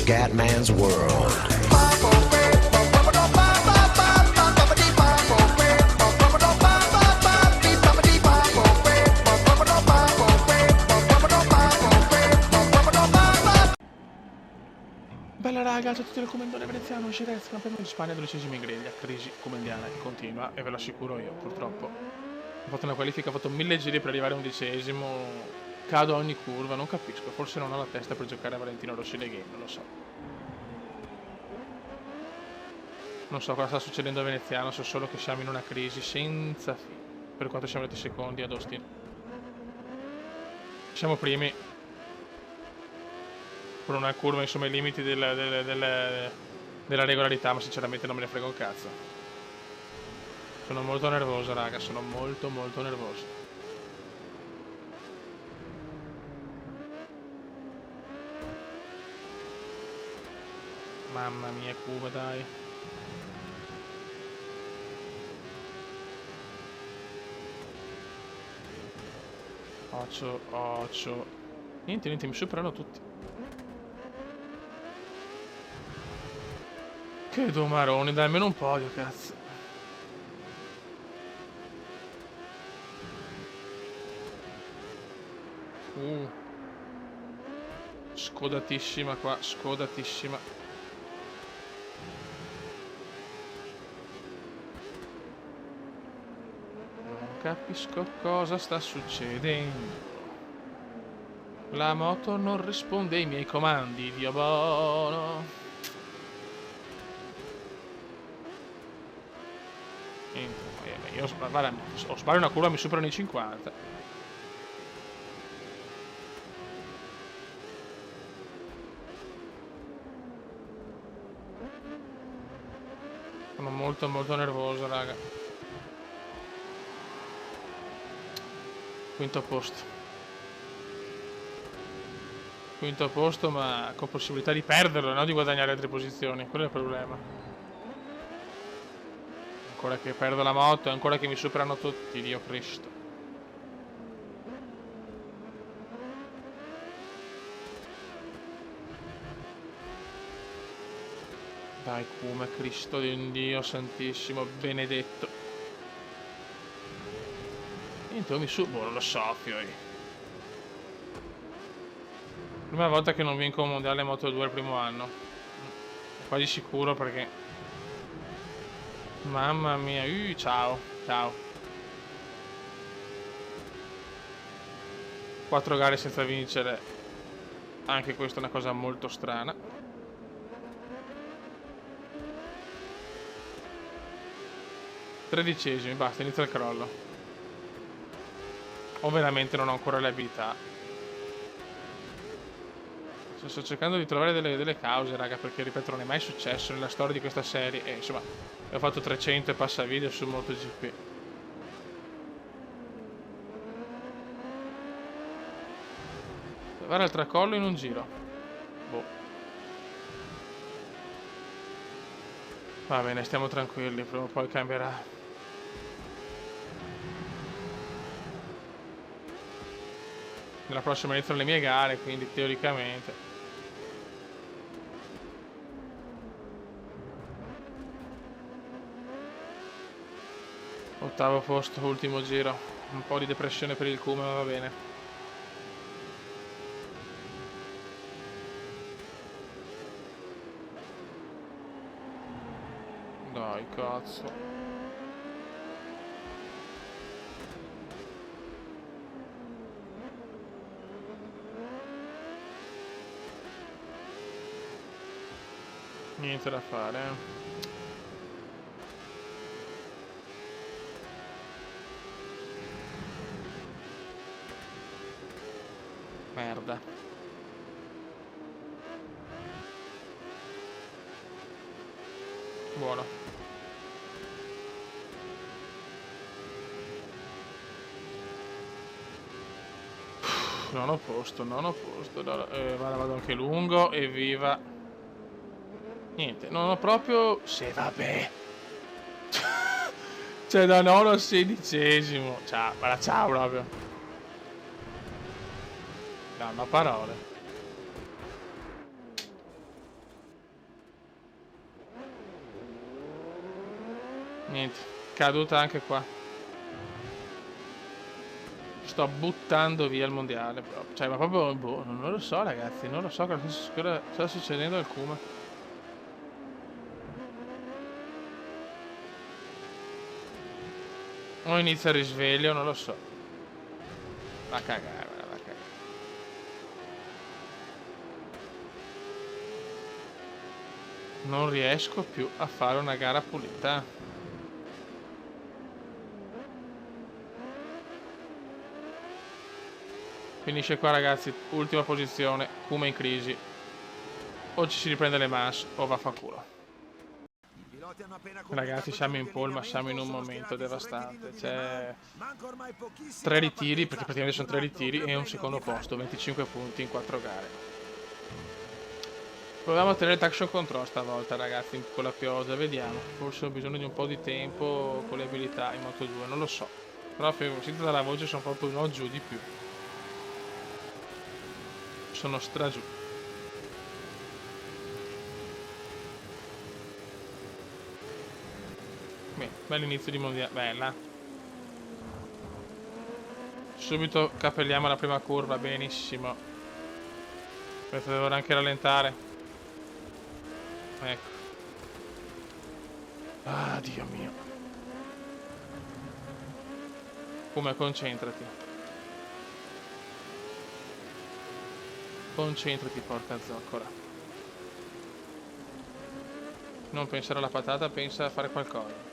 Scatman's World. Bella raga, ciao a tutti dal commendatore veneziano, Shirez, campione di Spagna, 12esima in griglia, crisi comendiana che continua, e ve lo assicuro io, purtroppo. Ho fatto una qualifica, ho fatto 1000 giri per arrivare a 11esimo, cado a ogni curva, non capisco, forse non ho la testa per giocare a Valentino Rossi le game, non lo so. Non so cosa sta succedendo a Veneziano, so solo che siamo in una crisi senza fine, per quanto siamo andati secondi ad Austin. Siamo primi, con una curva insomma ai limiti della regolarità, ma sinceramente non me ne frega un cazzo. Sono molto nervoso raga, sono molto nervoso. Mamma mia Cuba, dai. Occio. Niente, mi superano tutti. Che domaroni, dai, almeno un podio, cazzo. Scodatissima qua, scodatissima. Non capisco cosa sta succedendo. La moto non risponde ai miei comandi, Dio buono. Io ho sbaglio una curva, mi superano i 50. Sono molto nervoso, raga. Quinto posto, ma con possibilità di perderlo, no di guadagnare altre posizioni. Quello è il problema. Ancora che perdo la moto, ancora che mi superano tutti, Dio Cristo. Dai, come Cristo di Dio santissimo, benedetto. Niente, mi su... Boh, non lo so, fioi. Prima volta che non vinco un mondiale Moto2 il primo anno. Quasi sicuro perché... Mamma mia, ciao. 4 gare senza vincere. Anche questa è una cosa molto strana. Tredicesimi, basta, inizia il crollo. O veramente non ho ancora le abilità. Sto cercando di trovare delle cause, raga, perché ripeto non è mai successo nella storia di questa serie. E insomma, ho fatto 300 e passa video su MotoGP. Fare il tracollo in un giro. Boh. Va bene, stiamo tranquilli, prima o poi cambierà. Nella prossima iniziano le mie gare, quindi teoricamente. Ottavo posto, ultimo giro. Un po' di depressione per il Kuma, ma va bene. Dai, cazzo. Niente da fare, Merda. Buono. Non ho posto. Vado anche lungo, evviva. Niente, non ho proprio... Sì, vabbè. Cioè, da 9 al 16esimo. Ciao, ma ciao proprio. No, parole. Niente, caduta anche qua. Sto buttando via il mondiale proprio. Cioè, ma proprio, boh, non lo so ragazzi, non lo so cosa sta succedendo al Kuma. O inizia il risveglio, non lo so. Va a cagare, va a cagare. Non riesco più a fare una gara pulita. Finisce qua ragazzi, ultima posizione, Kuma in crisi. O ci si riprende le masse o va a fa culo. Ragazzi, siamo in pole, ma siamo in un momento devastante. C'è 3 ritiri, perché praticamente sono 3 ritiri, e un secondo posto, 25 punti in 4 gare. Proviamo a tenere traction control stavolta, ragazzi, con la pioggia, vediamo. Forse ho bisogno di un po' di tempo con le abilità in Moto2, non lo so. Però sentite dalla voce sono proprio no giù di più. Sono stragiù. Beh, bell'inizio di mondiale, bella. Subito capelliamo la prima curva, benissimo. Aspetta, devo anche rallentare. Ecco. Ah, Dio mio. Come concentrati. Concentrati, porca zoccola. Non pensare alla patata, pensa a fare qualcosa.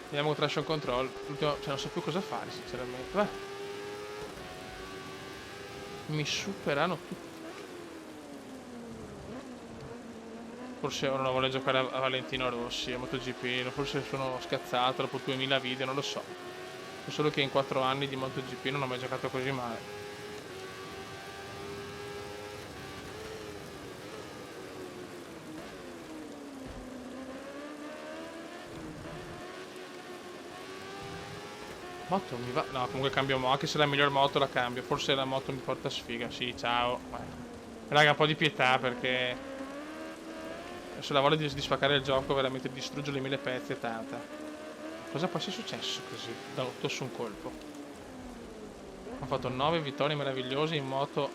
Andiamo con traction control. L'ultimo, cioè non so più cosa fare, sinceramente. Va. Mi superano tutti. Forse ora non voglio giocare a Valentino Rossi, a MotoGP, forse sono scazzato dopo 2000 video, non lo so. So solo che in 4 anni di MotoGP non ho mai giocato così male. Moto mi va... No, comunque cambio moto, anche se la miglior moto la cambio. Forse la moto mi porta sfiga, sì, ciao. Raga, un po' di pietà perché... Se la voglia di spaccare il gioco veramente distrugge le 1000 pezzi e tanta. Cosa può essere successo così, da 8 su un colpo? Ho fatto 9 vittorie meravigliose in moto...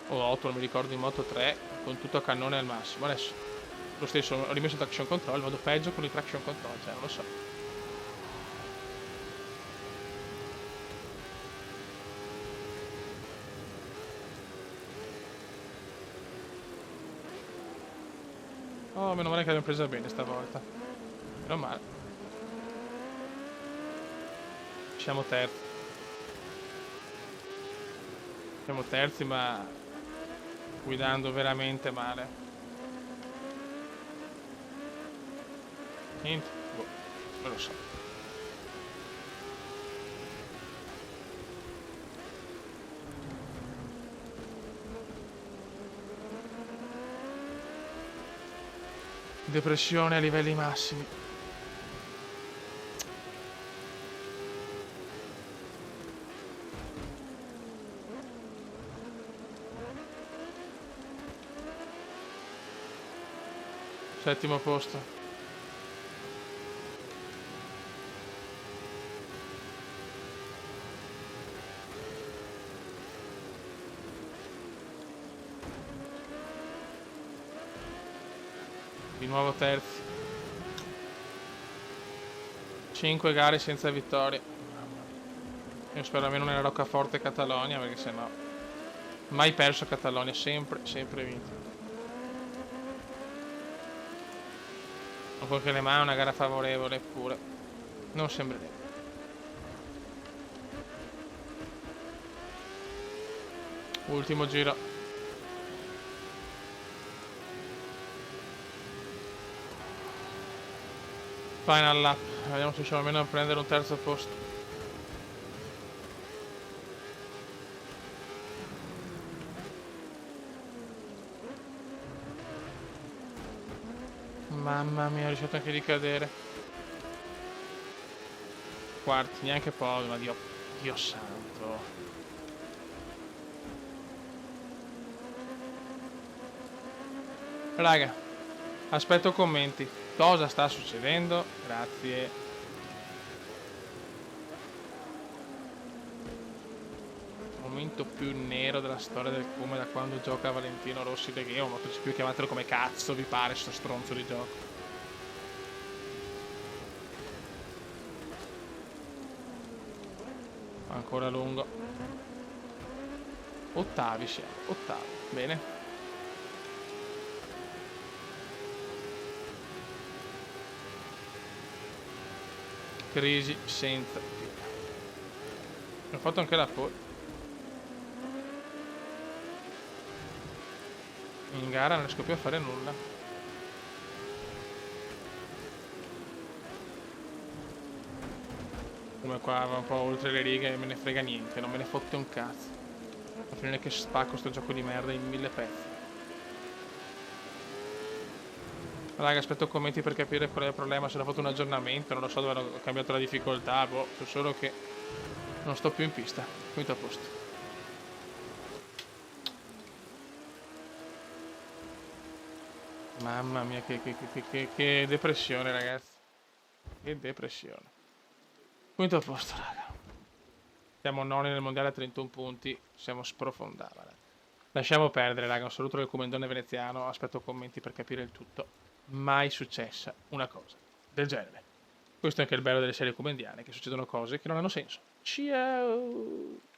O 8, non mi ricordo, in moto 3, con tutto a cannone al massimo. Adesso, lo stesso, ho rimesso traction control, vado peggio con il traction control, cioè, non lo so. Oh, meno male che l'abbiamo presa bene stavolta. Meno male. Siamo terzi. Siamo terzi, ma guidando veramente male. Niente. Boh, non lo so. Depressione a livelli massimi. Settimo posto. Di nuovo terzi. 5 gare senza vittorie. Io spero almeno nella Roccaforte Catalogna, perché sennò mai perso a Catalogna, sempre vinto. Dopo che Le Mans è una gara favorevole pure. Non sembrerebbe. Ultimo giro. Final lap. Vediamo se riusciamo almeno a prendere un terzo posto. Mamma mia, ho riuscito anche di cadere. Quarti, neanche podio, ma Dio santo. Raga, Aspetto commenti. Cosa sta succedendo? Grazie. Momento più nero della storia del Come da quando gioca Valentino Rossi The Game o MotoGP, chiamatelo come cazzo vi pare sto stronzo di gioco. Ancora lungo. Ottavi siamo, ottavi, bene. Crisi senza fine. Ho fatto anche la pole. In gara non riesco più a fare nulla. Come qua va un po' oltre le righe, me ne frega niente, non me ne fotte un cazzo. A finire che spacco sto gioco di merda in 1000 pezzi. Raga, aspetto commenti per capire qual è il problema, se hanno fatto un aggiornamento, non lo so dove hanno cambiato la difficoltà, boh, so solo che non sto più in pista. Quinto a posto. Mamma mia, che depressione, ragazzi. Che depressione. Quinto posto, raga. Siamo noni nel mondiale a 31 punti. Siamo sprofondati, raga. Lasciamo perdere, raga. Un saluto del comandone veneziano. Aspetto commenti per capire il tutto. Mai successa una cosa del genere. Questo è anche il bello delle serie comendiane, che succedono cose che non hanno senso. Ciao!